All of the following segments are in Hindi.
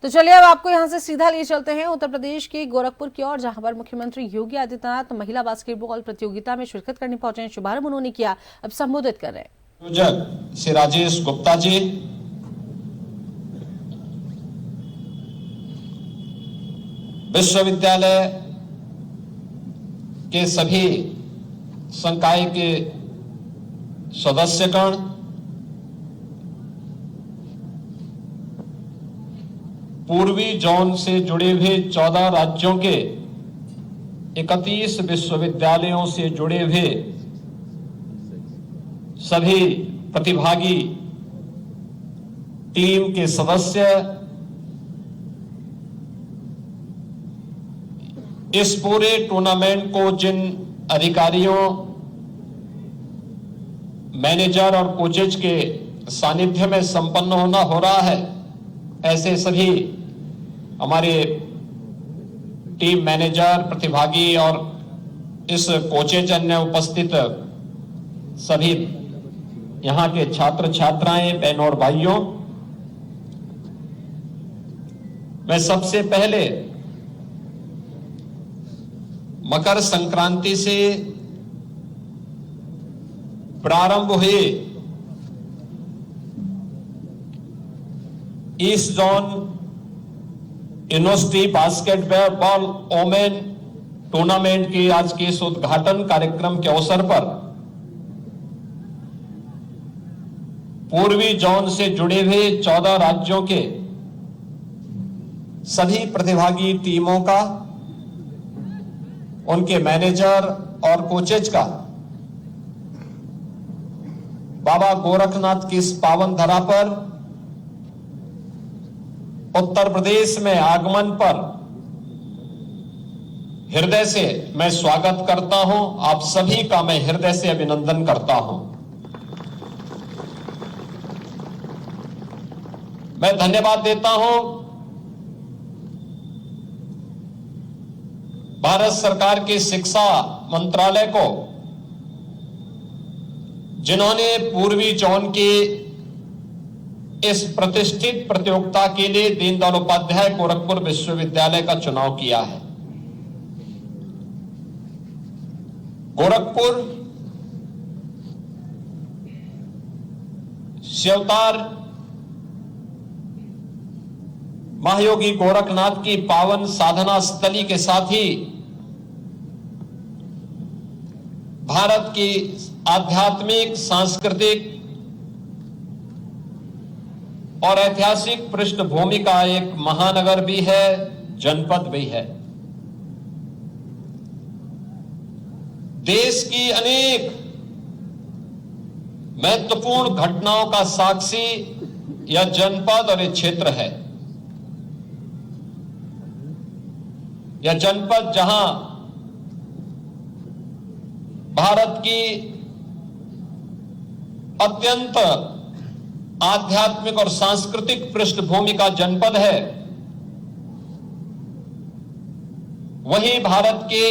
तो चलिए अब आपको यहां से सीधा ले चलते हैं उत्तर प्रदेश के गोरखपुर की ओर, जहां पर मुख्यमंत्री योगी आदित्यनाथ महिला बास्केटबॉल प्रतियोगिता में शिरकत करने पहुंचे हैं। शुभारंभ उन्होंने किया, अब संबोधित कर रहे हैं। श्री राजेश गुप्ता जी, विश्वविद्यालय के सभी संकाय के सदस्यगण, पूर्वी जोन से जुड़े हुए 14 राज्यों के 31 विश्वविद्यालयों से जुड़े हुए सभी प्रतिभागी टीम के सदस्य, इस पूरे टूर्नामेंट को जिन अधिकारियों, मैनेजर और कोचेज के सानिध्य में संपन्न हो रहा है, ऐसे सभी हमारे टीम मैनेजर, प्रतिभागी और इस कोचेज, अन्य उपस्थित सभी यहां के छात्र छात्राएं, बहनों और भाइयों, मैं सबसे पहले मकर संक्रांति से प्रारंभ हुए east zone university basketball women tournament के आज के इस उद्घाटन कार्यक्रम के अवसर पर पूर्वी जोन से जुड़े हुए 14 राज्यों के सभी प्रतिभागी टीमों का, उनके मैनेजर और कोचेज का बाबा गोरखनाथ की इस पावन धरा पर उत्तर प्रदेश में आगमन पर हृदय से मैं स्वागत करता हूं। आप सभी का मैं हृदय से अभिनंदन करता हूं। मैं धन्यवाद देता हूं भारत सरकार के शिक्षा मंत्रालय को, जिन्होंने पूर्वी जोन के इस प्रतिष्ठित प्रतियोगिता के लिए दीनदयाल उपाध्याय गोरखपुर विश्वविद्यालय का चुनाव किया है। गोरखपुर शिवतार महायोगी गोरखनाथ की पावन साधना स्थली के साथ ही भारत की आध्यात्मिक, सांस्कृतिक और ऐतिहासिक पृष्ठभूमि का एक महानगर भी है, जनपद भी है। देश की अनेक महत्वपूर्ण घटनाओं का साक्षी यह जनपद और यह क्षेत्र है। यह जनपद जहां भारत की अत्यंत आध्यात्मिक और सांस्कृतिक पृष्ठभूमि का जनपद है, वहीं भारत के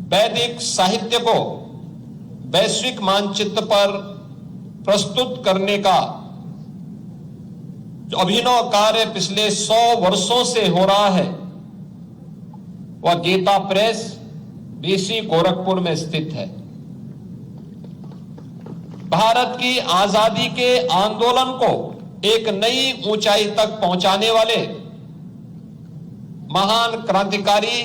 वैदिक साहित्य को वैश्विक मानचित्र पर प्रस्तुत करने का जो अभिनव कार्य पिछले 100 वर्षों से हो रहा है, वह गीता प्रेस बीसी गोरखपुर में स्थित है। भारत की आजादी के आंदोलन को एक नई ऊंचाई तक पहुंचाने वाले महान क्रांतिकारी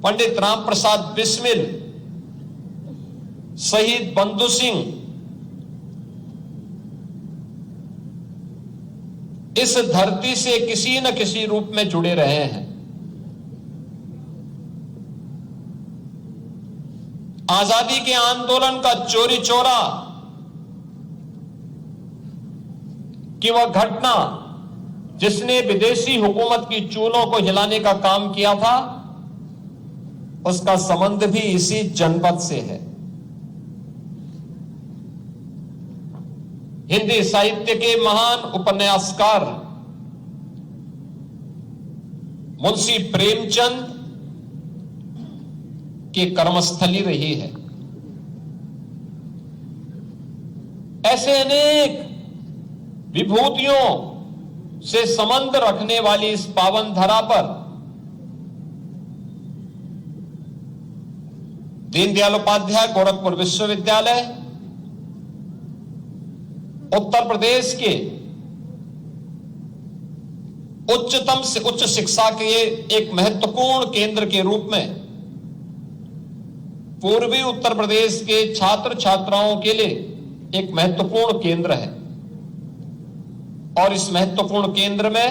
पंडित राम प्रसाद बिस्मिल, शहीद बंधु सिंह इस धरती से किसी न किसी रूप में जुड़े रहे हैं। आजादी के आंदोलन का चोरी चोरा कि वह घटना जिसने विदेशी हुकूमत की चूलों को हिलाने का काम किया था, उसका संबंध भी इसी जनपद से है। हिंदी साहित्य के महान उपन्यासकार मुंशी प्रेमचंद की कर्मस्थली रही है। ऐसे अनेक विभूतियों से संबंध रखने वाली इस पावन धरा पर दीनदयाल उपाध्याय गोरखपुर विश्वविद्यालय उत्तर प्रदेश के उच्चतम से उच्च शिक्षा के एक महत्वपूर्ण केंद्र के रूप में पूर्वी उत्तर प्रदेश के छात्र छात्राओं के लिए एक महत्वपूर्ण केंद्र है। और इस महत्वपूर्ण केंद्र में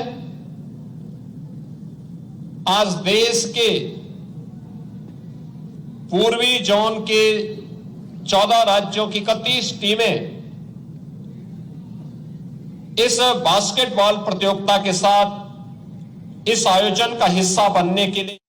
आज देश के पूर्वी जोन के 14 राज्यों की 31 टीमें इस बास्केटबॉल प्रतियोगिता के साथ इस आयोजन का हिस्सा बनने के लिए